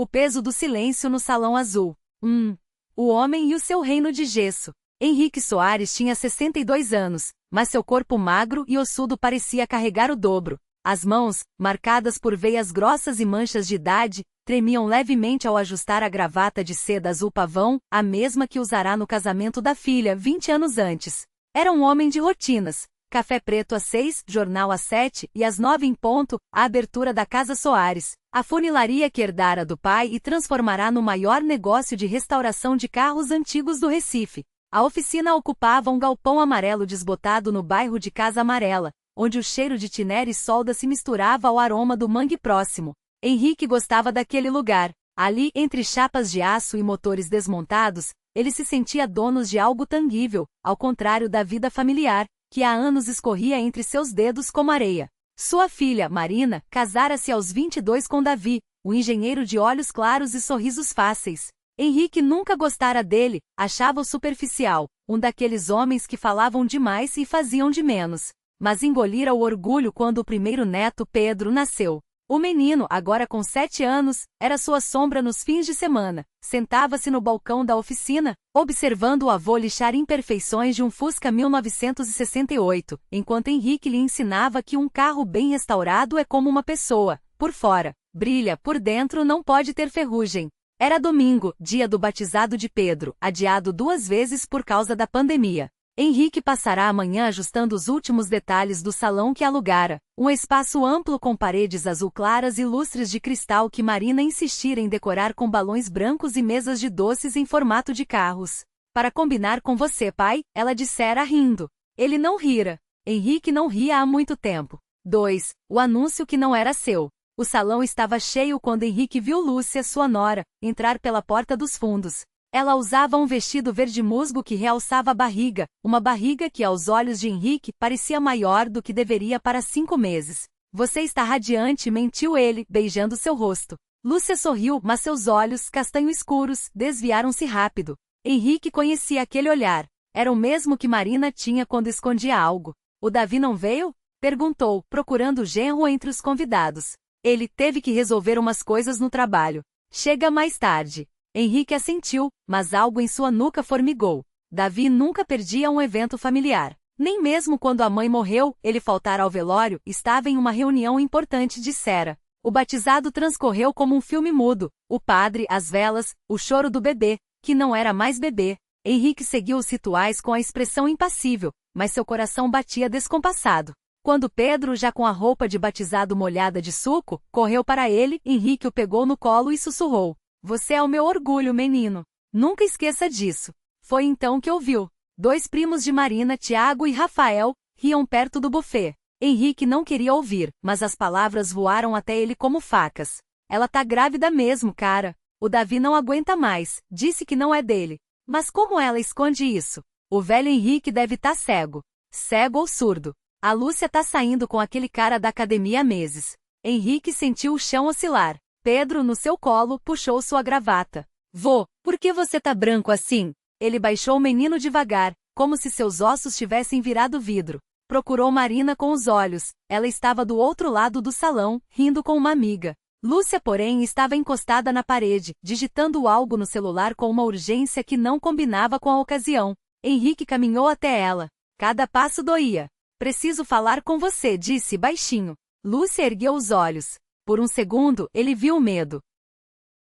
O peso do silêncio no salão azul. O homem e o seu reino de gesso. Henrique Soares tinha 62 anos, mas seu corpo magro e ossudo parecia carregar o dobro. As mãos, marcadas por veias grossas e manchas de idade, tremiam levemente ao ajustar a gravata de seda azul pavão, a mesma que usará no casamento da filha 20 anos antes. Era um homem de rotinas. Café preto às 6, jornal às 7 e às 9 em ponto, a abertura da Casa Soares, a funilaria que herdara do pai e transformará no maior negócio de restauração de carros antigos do Recife. A oficina ocupava um galpão amarelo desbotado no bairro de Casa Amarela, onde o cheiro de tiné e solda se misturava ao aroma do mangue próximo. Henrique gostava daquele lugar. Ali, entre chapas de aço e motores desmontados, ele se sentia dono de algo tangível, ao contrário da vida familiar, que há anos escorria entre seus dedos como areia. Sua filha, Marina, casara-se aos 22 com Davi, o engenheiro de olhos claros e sorrisos fáceis. Henrique nunca gostara dele, achava-o superficial, um daqueles homens que falavam demais e faziam de menos. Mas engolira o orgulho quando o primeiro neto, Pedro, nasceu. O menino, agora com 7 anos, era sua sombra nos fins de semana. Sentava-se no balcão da oficina, observando o avô lixar imperfeições de um Fusca 1968, enquanto Henrique lhe ensinava que um carro bem restaurado é como uma pessoa. Por fora, brilha, por dentro não pode ter ferrugem. Era domingo, dia do batizado de Pedro, adiado 2 vezes por causa da pandemia. Henrique passará a manhã ajustando os últimos detalhes do salão que alugara, um espaço amplo com paredes azul claras e lustres de cristal que Marina insistira em decorar com balões brancos e mesas de doces em formato de carros. Para combinar com você, pai, ela dissera rindo. Ele não rira. Henrique não ria há muito tempo. 2. O anúncio que não era seu. O salão estava cheio quando Henrique viu Lúcia, sua nora, entrar pela porta dos fundos. Ela usava um vestido verde musgo que realçava a barriga, uma barriga que aos olhos de Henrique parecia maior do que deveria para 5 meses. Você está radiante, mentiu ele, beijando seu rosto. Lúcia sorriu, mas seus olhos, castanho escuros, desviaram-se rápido. Henrique conhecia aquele olhar. Era o mesmo que Marina tinha quando escondia algo. O Davi não veio? Perguntou, procurando o genro entre os convidados. Ele teve que resolver umas coisas no trabalho. Chega mais tarde. Henrique assentiu, mas algo em sua nuca formigou. Davi nunca perdia um evento familiar. Nem mesmo quando a mãe morreu, ele faltara ao velório, estava em uma reunião importante, dissera. O batizado transcorreu como um filme mudo. O padre, as velas, o choro do bebê, que não era mais bebê. Henrique seguiu os rituais com a expressão impassível, mas seu coração batia descompassado. Quando Pedro, já com a roupa de batizado molhada de suco, correu para ele, Henrique o pegou no colo e sussurrou. Você é o meu orgulho, menino. Nunca esqueça disso. Foi então que ouviu. 2 primos de Marina, Tiago e Rafael, riam perto do buffet. Henrique não queria ouvir, mas as palavras voaram até ele como facas. Ela tá grávida mesmo, cara. O Davi não aguenta mais, disse que não é dele. Mas como ela esconde isso? O velho Henrique deve estar cego. Cego ou surdo. A Lúcia tá saindo com aquele cara da academia há meses. Henrique sentiu o chão oscilar. Pedro, no seu colo, puxou sua gravata. Vô, por que você tá branco assim? Ele baixou o menino devagar, como se seus ossos tivessem virado vidro. Procurou Marina com os olhos. Ela estava do outro lado do salão, rindo com uma amiga. Lúcia, porém, estava encostada na parede, digitando algo no celular com uma urgência que não combinava com a ocasião. Henrique caminhou até ela. Cada passo doía. Preciso falar com você, disse baixinho. Lúcia ergueu os olhos. Por um segundo, ele viu o medo.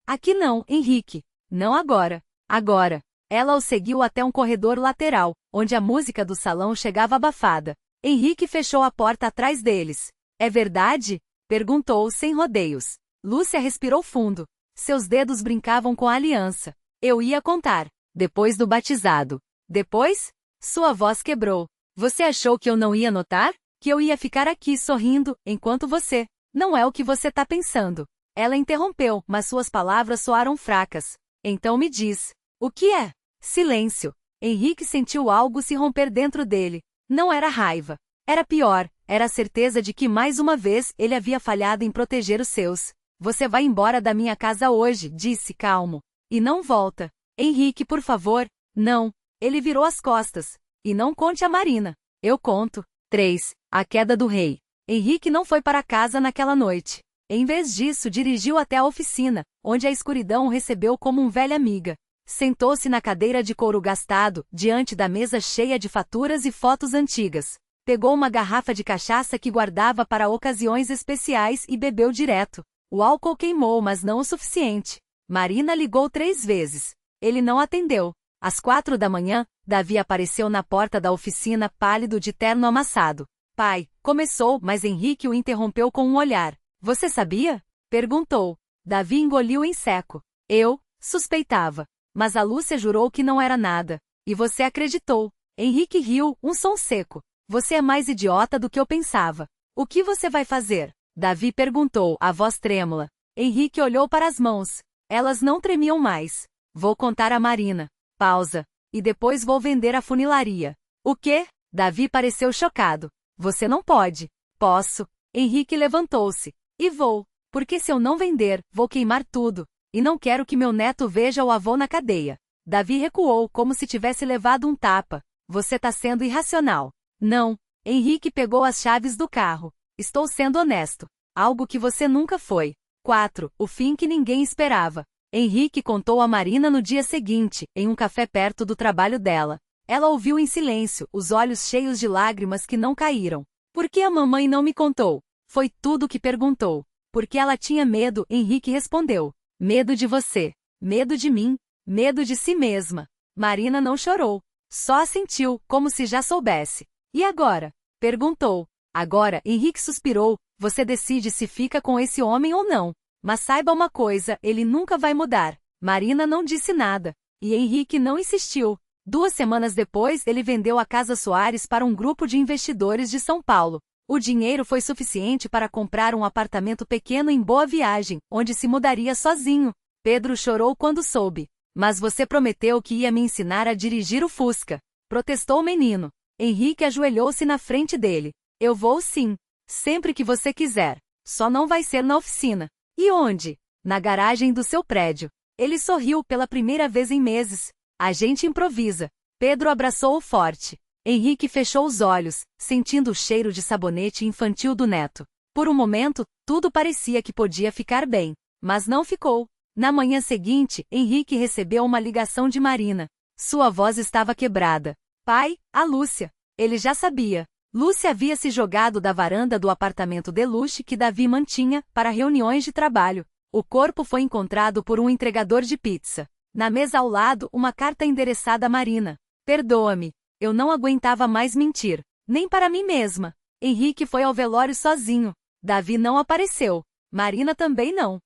Aqui não, Henrique. Não agora. Agora. Ela o seguiu até um corredor lateral, onde a música do salão chegava abafada. Henrique fechou a porta atrás deles. É verdade? Perguntou sem rodeios. Lúcia respirou fundo. Seus dedos brincavam com a aliança. Eu ia contar. Depois do batizado. Depois? Sua voz quebrou. Você achou que eu não ia notar? Que eu ia ficar aqui sorrindo, enquanto você... Não é o que você tá pensando. Ela interrompeu, mas suas palavras soaram fracas. Então me diz. O que é? Silêncio. Henrique sentiu algo se romper dentro dele. Não era raiva. Era pior. Era a certeza de que mais uma vez ele havia falhado em proteger os seus. Você vai embora da minha casa hoje, disse calmo. E não volta. Henrique, por favor. Não. Ele virou as costas. E não conte a Marina. Eu conto. 3. A queda do rei. Henrique não foi para casa naquela noite. Em vez disso, dirigiu até a oficina, onde a escuridão o recebeu como velha amiga. Sentou-se na cadeira de couro gastado, diante da mesa cheia de faturas e fotos antigas. Pegou uma garrafa de cachaça que guardava para ocasiões especiais e bebeu direto. O álcool queimou, mas não o suficiente. Marina ligou 3 vezes. Ele não atendeu. Às 4 da manhã, Davi apareceu na porta da oficina pálido de terno amassado. Pai, começou, mas Henrique o interrompeu com um olhar. Você sabia? Perguntou. Davi engoliu em seco. Eu suspeitava. Mas a Lúcia jurou que não era nada. E você acreditou. Henrique riu, um som seco. Você é mais idiota do que eu pensava. O que você vai fazer? Davi perguntou, a voz trêmula. Henrique olhou para as mãos. Elas não tremiam mais. Vou contar a Marina. Pausa. E depois vou vender a funilaria. O quê? Davi pareceu chocado. Você não pode. Posso. Henrique levantou-se. E vou. Porque se eu não vender, vou queimar tudo. E não quero que meu neto veja o avô na cadeia. Davi recuou como se tivesse levado um tapa. Você tá sendo irracional. Não. Henrique pegou as chaves do carro. Estou sendo honesto. Algo que você nunca foi. 4. O fim que ninguém esperava. Henrique contou a Marina no dia seguinte, em um café perto do trabalho dela. Ela ouviu em silêncio, os olhos cheios de lágrimas que não caíram. Por que a mamãe não me contou? Foi tudo o que perguntou. Porque ela tinha medo, Henrique respondeu. Medo de você. Medo de mim. Medo de si mesma. Marina não chorou. Só assentiu, como se já soubesse. E agora? Perguntou. Agora, Henrique suspirou. Você decide se fica com esse homem ou não. Mas saiba uma coisa, ele nunca vai mudar. Marina não disse nada. E Henrique não insistiu. 2 semanas depois, ele vendeu a Casa Soares para um grupo de investidores de São Paulo. O dinheiro foi suficiente para comprar um apartamento pequeno em Boa Viagem, onde se mudaria sozinho. Pedro chorou quando soube. Mas você prometeu que ia me ensinar a dirigir o Fusca. Protestou o menino. Henrique ajoelhou-se na frente dele. Eu vou sim. Sempre que você quiser. Só não vai ser na oficina. E onde? Na garagem do seu prédio. Ele sorriu pela primeira vez em meses. A gente improvisa. Pedro abraçou-o forte. Henrique fechou os olhos, sentindo o cheiro de sabonete infantil do neto. Por um momento, tudo parecia que podia ficar bem. Mas não ficou. Na manhã seguinte, Henrique recebeu uma ligação de Marina. Sua voz estava quebrada. Pai, a Lúcia. Ele já sabia. Lúcia havia se jogado da varanda do apartamento de luxo que Davi mantinha para reuniões de trabalho. O corpo foi encontrado por um entregador de pizza. Na mesa ao lado, uma carta endereçada a Marina. Perdoa-me. Eu não aguentava mais mentir. Nem para mim mesma. Henrique foi ao velório sozinho. Davi não apareceu. Marina também não.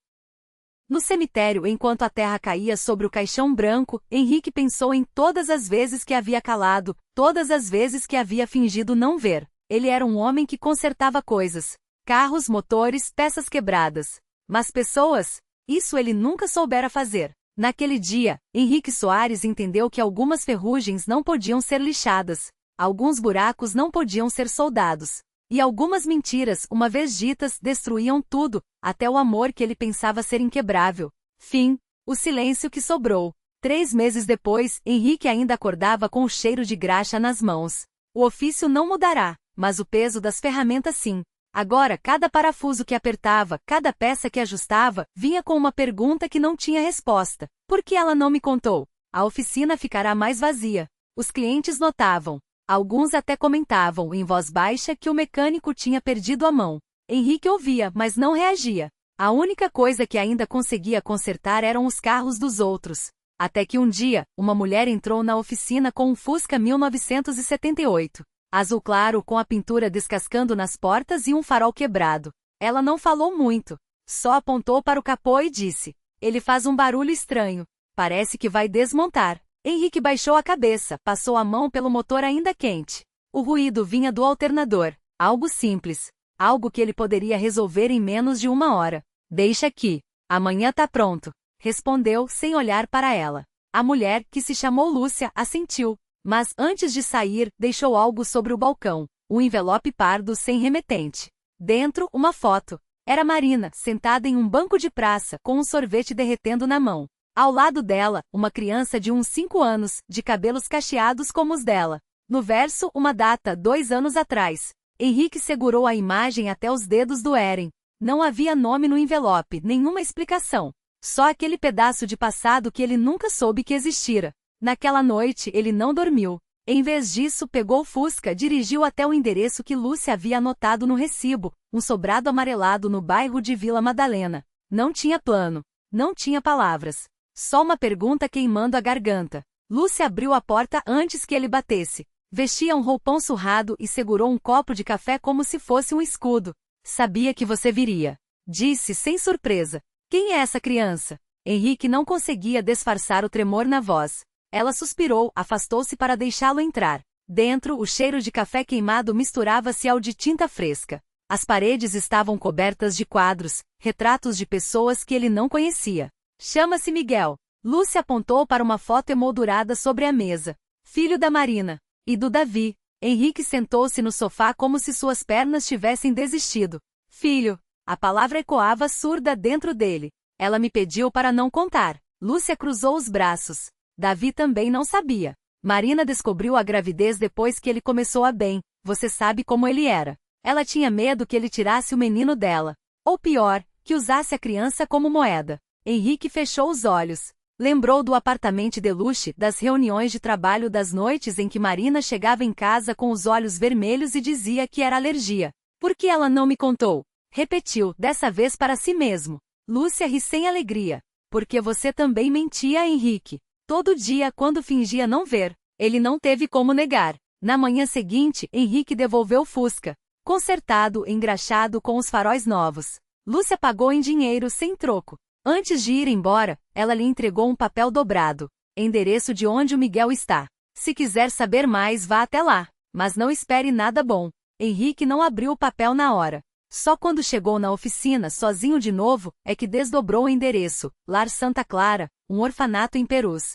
No cemitério, enquanto a terra caía sobre o caixão branco, Henrique pensou em todas as vezes que havia calado, todas as vezes que havia fingido não ver. Ele era um homem que consertava coisas. Carros, motores, peças quebradas. Mas pessoas? Isso ele nunca soubera fazer. Naquele dia, Henrique Soares entendeu que algumas ferrugens não podiam ser lixadas, alguns buracos não podiam ser soldados, e algumas mentiras, uma vez ditas, destruíam tudo, até o amor que ele pensava ser inquebrável. Fim. O silêncio que sobrou. 3 meses depois, Henrique ainda acordava com o cheiro de graxa nas mãos. O ofício não mudará, mas o peso das ferramentas sim. Agora, cada parafuso que apertava, cada peça que ajustava, vinha com uma pergunta que não tinha resposta. Por que ela não me contou? A oficina ficará mais vazia. Os clientes notavam. Alguns até comentavam, em voz baixa, que o mecânico tinha perdido a mão. Henrique ouvia, mas não reagia. A única coisa que ainda conseguia consertar eram os carros dos outros. Até que um dia, uma mulher entrou na oficina com um Fusca 1978. Azul claro com a pintura descascando nas portas e um farol quebrado. Ela não falou muito. Só apontou para o capô e disse. Ele faz um barulho estranho. Parece que vai desmontar. Henrique baixou a cabeça, passou a mão pelo motor ainda quente. O ruído vinha do alternador. Algo simples. Algo que ele poderia resolver em menos de 1 hora. Deixa aqui. Amanhã tá pronto. Respondeu, sem olhar para ela. A mulher, que se chamou Lúcia, assentiu. Mas, antes de sair, deixou algo sobre o balcão. Um envelope pardo sem remetente. Dentro, uma foto. Era Marina, sentada em um banco de praça, com um sorvete derretendo na mão. Ao lado dela, uma criança de uns 5 anos, de cabelos cacheados como os dela. No verso, uma data, 2 anos atrás. Henrique segurou a imagem até os dedos doerem. Não havia nome no envelope, nenhuma explicação. Só aquele pedaço de passado que ele nunca soube que existira. Naquela noite, ele não dormiu. Em vez disso, pegou o Fusca, dirigiu até o endereço que Lúcia havia anotado no recibo, um sobrado amarelado no bairro de Vila Madalena. Não tinha plano. Não tinha palavras. Só uma pergunta queimando a garganta. Lúcia abriu a porta antes que ele batesse. Vestia um roupão surrado e segurou um copo de café como se fosse um escudo. Sabia que você viria. Disse sem surpresa. Quem é essa criança? Henrique não conseguia disfarçar o tremor na voz. Ela suspirou, afastou-se para deixá-lo entrar. Dentro, o cheiro de café queimado misturava-se ao de tinta fresca. As paredes estavam cobertas de quadros, retratos de pessoas que ele não conhecia. Chama-se Miguel. Lúcia apontou para uma foto emoldurada sobre a mesa. Filho da Marina. E do Davi. Henrique sentou-se no sofá como se suas pernas tivessem desistido. Filho. A palavra ecoava surda dentro dele. Ela me pediu para não contar. Lúcia cruzou os braços. Davi também não sabia. Marina descobriu a gravidez depois que ele começou a bem. Você sabe como ele era. Ela tinha medo que ele tirasse o menino dela. Ou pior, que usasse a criança como moeda. Henrique fechou os olhos. Lembrou do apartamento de luxo, das reuniões de trabalho, das noites em que Marina chegava em casa com os olhos vermelhos e dizia que era alergia. Por que ela não me contou? Repetiu, dessa vez para si mesmo. Lúcia ri sem alegria. Porque você também mentia, Henrique. Todo dia, quando fingia não ver, ele não teve como negar. Na manhã seguinte, Henrique devolveu o Fusca. Consertado, engraxado com os faróis novos. Lúcia pagou em dinheiro sem troco. Antes de ir embora, ela lhe entregou um papel dobrado. Endereço de onde o Miguel está. Se quiser saber mais, vá até lá. Mas não espere nada bom. Henrique não abriu o papel na hora. Só quando chegou na oficina, sozinho de novo, é que desdobrou o endereço. Lar Santa Clara, um orfanato em Perus.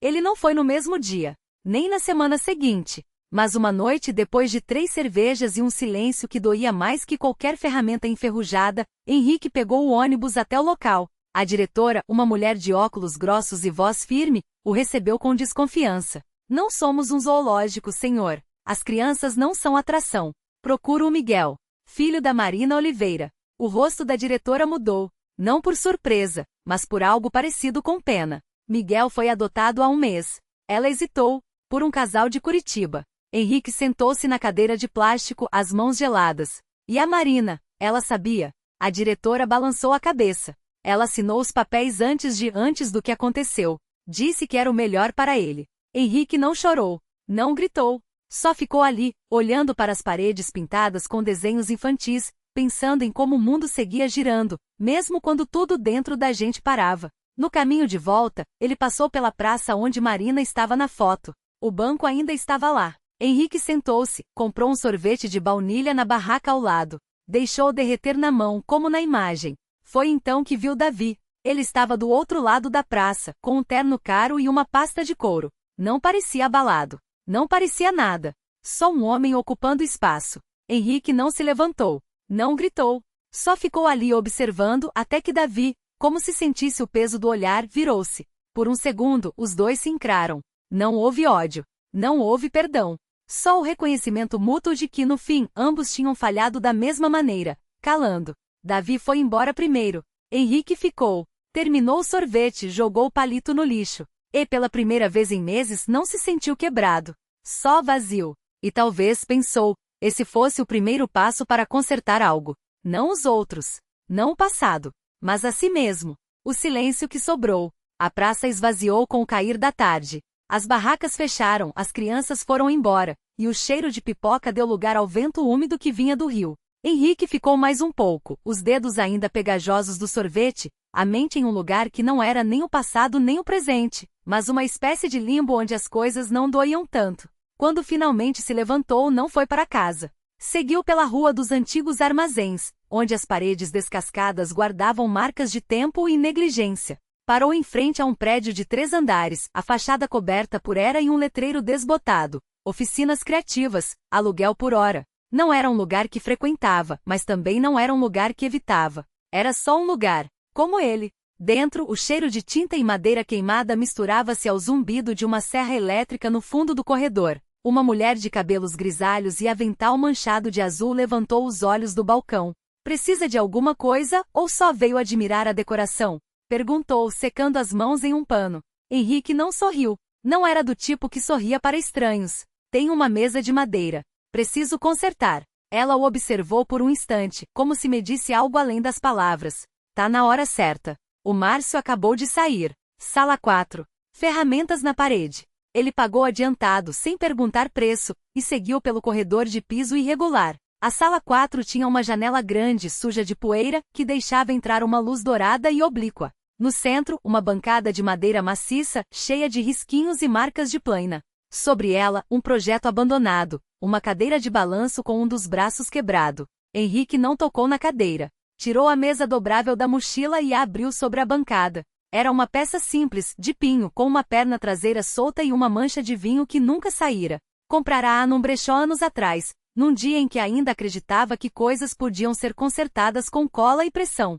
Ele não foi no mesmo dia, nem na semana seguinte. Mas uma noite depois de 3 cervejas e um silêncio que doía mais que qualquer ferramenta enferrujada, Henrique pegou o ônibus até o local. A diretora, uma mulher de óculos grossos e voz firme, o recebeu com desconfiança. Não somos um zoológico, senhor. As crianças não são atração. Procuro o Miguel. Filho da Marina Oliveira. O rosto da diretora mudou. Não por surpresa, mas por algo parecido com pena. Miguel foi adotado há um mês. Ela hesitou. Por um casal de Curitiba. Henrique sentou-se na cadeira de plástico, as mãos geladas. E a Marina? Ela sabia. A diretora balançou a cabeça. Ela assinou os papéis antes do que aconteceu. Disse que era o melhor para ele. Henrique não chorou. Não gritou. Só ficou ali, olhando para as paredes pintadas com desenhos infantis, pensando em como o mundo seguia girando, mesmo quando tudo dentro da gente parava. No caminho de volta, ele passou pela praça onde Marina estava na foto. O banco ainda estava lá. Henrique sentou-se, comprou um sorvete de baunilha na barraca ao lado. Deixou derreter na mão, como na imagem. Foi então que viu Davi. Ele estava do outro lado da praça, com um terno caro e uma pasta de couro. Não parecia abalado. Não parecia nada. Só um homem ocupando espaço. Henrique não se levantou. Não gritou. Só ficou ali observando até que Davi, como se sentisse o peso do olhar, virou-se. Por um segundo, os dois se encraram. Não houve ódio. Não houve perdão. Só o reconhecimento mútuo de que, no fim, ambos tinham falhado da mesma maneira, calando. Davi foi embora primeiro. Henrique ficou. Terminou o sorvete, jogou o palito no lixo. E pela primeira vez em meses não se sentiu quebrado. Só vazio. E talvez pensou, esse fosse o primeiro passo para consertar algo. Não os outros. Não o passado. Mas a si mesmo. O silêncio que sobrou. A praça esvaziou com o cair da tarde. As barracas fecharam, as crianças foram embora, e o cheiro de pipoca deu lugar ao vento úmido que vinha do rio. Henrique ficou mais um pouco, os dedos ainda pegajosos do sorvete, a mente em um lugar que não era nem o passado nem o presente, mas uma espécie de limbo onde as coisas não doíam tanto. Quando finalmente se levantou, não foi para casa. Seguiu pela rua dos antigos armazéns, onde as paredes descascadas guardavam marcas de tempo e negligência. Parou em frente a um prédio de 3 andares, a fachada coberta por era e um letreiro desbotado. Oficinas criativas, aluguel por hora. Não era um lugar que frequentava, mas também não era um lugar que evitava. Era só um lugar, como ele. Dentro, o cheiro de tinta e madeira queimada misturava-se ao zumbido de uma serra elétrica no fundo do corredor. Uma mulher de cabelos grisalhos e avental manchado de azul levantou os olhos do balcão. Precisa de alguma coisa, ou só veio admirar a decoração? Perguntou, secando as mãos em um pano. Henrique não sorriu. Não era do tipo que sorria para estranhos. Tem uma mesa de madeira. Preciso consertar. Ela o observou por um instante, como se medisse algo além das palavras. Tá na hora certa. O Márcio acabou de sair. Sala 4. Ferramentas na parede. Ele pagou adiantado, sem perguntar preço, e seguiu pelo corredor de piso irregular. A sala 4 tinha uma janela grande, suja de poeira, que deixava entrar uma luz dourada e oblíqua. No centro, uma bancada de madeira maciça, cheia de risquinhos e marcas de plaina. Sobre ela, um projeto abandonado, uma cadeira de balanço com um dos braços quebrado. Henrique não tocou na cadeira. Tirou a mesa dobrável da mochila e a abriu sobre a bancada. Era uma peça simples, de pinho, com uma perna traseira solta e uma mancha de vinho que nunca saíra. Comprara-a num brechó anos atrás, num dia em que ainda acreditava que coisas podiam ser consertadas com cola e pressão.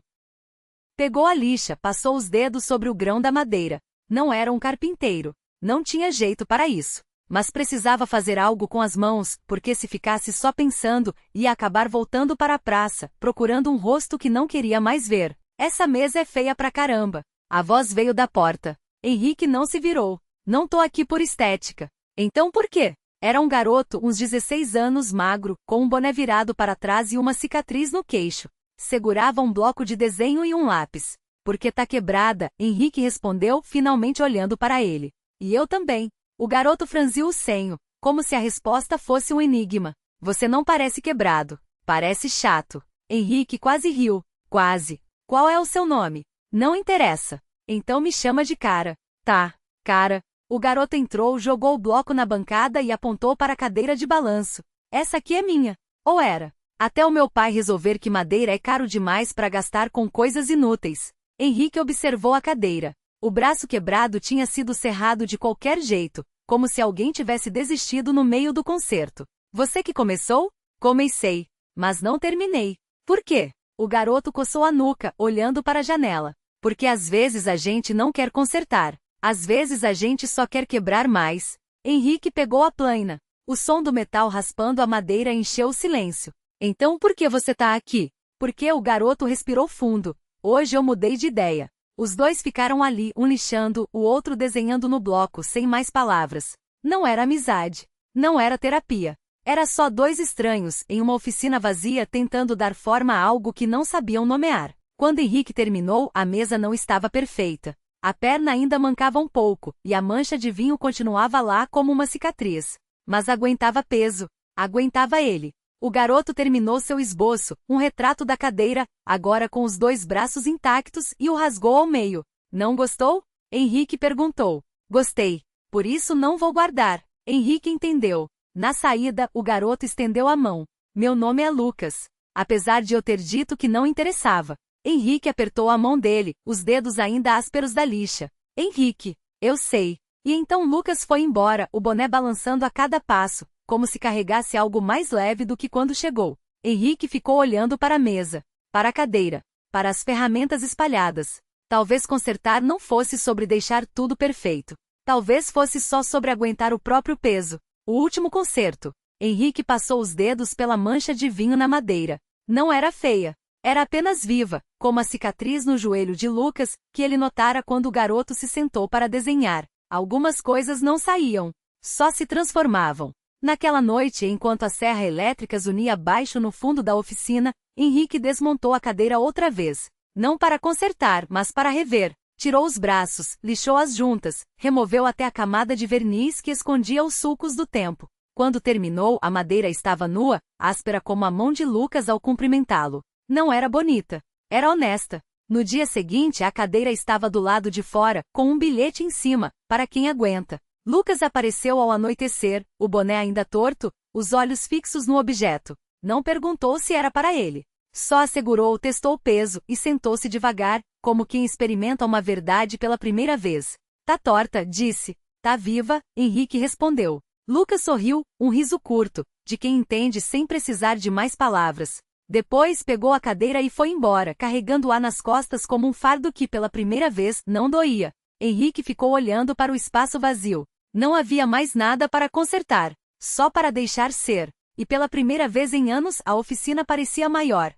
Pegou a lixa, passou os dedos sobre o grão da madeira. Não era um carpinteiro. Não tinha jeito para isso. Mas precisava fazer algo com as mãos, porque se ficasse só pensando, ia acabar voltando para a praça, procurando um rosto que não queria mais ver. Essa mesa é feia pra caramba. A voz veio da porta. Henrique não se virou. Não tô aqui por estética. Então por quê? Era um garoto, uns 16 anos, magro, com um boné virado para trás e uma cicatriz no queixo. Segurava um bloco de desenho e um lápis. Porque tá quebrada, Henrique respondeu, finalmente olhando para ele. E eu também. O garoto franziu o senho, como se a resposta fosse um enigma. Você não parece quebrado. Parece chato. Henrique quase riu. Quase. Qual é o seu nome? Não interessa. Então me chama de Cara. Tá, Cara. O garoto entrou, jogou o bloco na bancada e apontou para a cadeira de balanço. Essa aqui é minha. Ou era. Até o meu pai resolver que madeira é caro demais para gastar com coisas inúteis. Henrique observou a cadeira. O braço quebrado tinha sido serrado de qualquer jeito, como se alguém tivesse desistido no meio do concerto. Você que começou? Comecei. Mas não terminei. Por quê? O garoto coçou a nuca, olhando para a janela. Porque às vezes a gente não quer consertar. Às vezes a gente só quer quebrar mais. Henrique pegou a plaina. O som do metal raspando a madeira encheu o silêncio. Então por que você tá aqui? Porque o garoto respirou fundo. Hoje eu mudei de ideia. Os dois ficaram ali, um lixando, o outro desenhando no bloco, sem mais palavras. Não era amizade. Não era terapia. Era só dois estranhos, em uma oficina vazia tentando dar forma a algo que não sabiam nomear. Quando Henrique terminou, a mesa não estava perfeita. A perna ainda mancava um pouco, e a mancha de vinho continuava lá como uma cicatriz. Mas aguentava peso. Aguentava ele. O garoto terminou seu esboço, um retrato da cadeira, agora com os dois braços intactos, e o rasgou ao meio. Não gostou? Henrique perguntou. Gostei. Por isso não vou guardar. Henrique entendeu. Na saída, o garoto estendeu a mão. Meu nome é Lucas. Apesar de eu ter dito que não interessava. Henrique apertou a mão dele, os dedos ainda ásperos da lixa. Henrique. Eu sei. E então Lucas foi embora, o boné balançando a cada passo, como se carregasse algo mais leve do que quando chegou. Henrique ficou olhando para a mesa, para a cadeira, para as ferramentas espalhadas. Talvez consertar não fosse sobre deixar tudo perfeito. Talvez fosse só sobre aguentar o próprio peso. O último concerto. Henrique passou os dedos pela mancha de vinho na madeira. Não era feia. Era apenas viva, como a cicatriz no joelho de Lucas, que ele notara quando o garoto se sentou para desenhar. Algumas coisas não saíam. Só se transformavam. Naquela noite, enquanto a serra elétrica zunia baixo no fundo da oficina, Henrique desmontou a cadeira outra vez. Não para consertar, mas para rever. Tirou os braços, lixou as juntas, removeu até a camada de verniz que escondia os sulcos do tempo. Quando terminou, a madeira estava nua, áspera como a mão de Lucas ao cumprimentá-lo. Não era bonita. Era honesta. No dia seguinte, a cadeira estava do lado de fora, com um bilhete em cima, para quem aguenta. Lucas apareceu ao anoitecer, o boné ainda torto, os olhos fixos no objeto. Não perguntou se era para ele. Só assegurou, testou o peso e sentou-se devagar, como quem experimenta uma verdade pela primeira vez. Tá torta, disse. Tá viva, Henrique respondeu. Lucas sorriu, um riso curto, de quem entende sem precisar de mais palavras. Depois pegou a cadeira e foi embora, carregando-a nas costas como um fardo que pela primeira vez não doía. Henrique ficou olhando para o espaço vazio. Não havia mais nada para consertar, só para deixar ser. E pela primeira vez em anos a oficina parecia maior.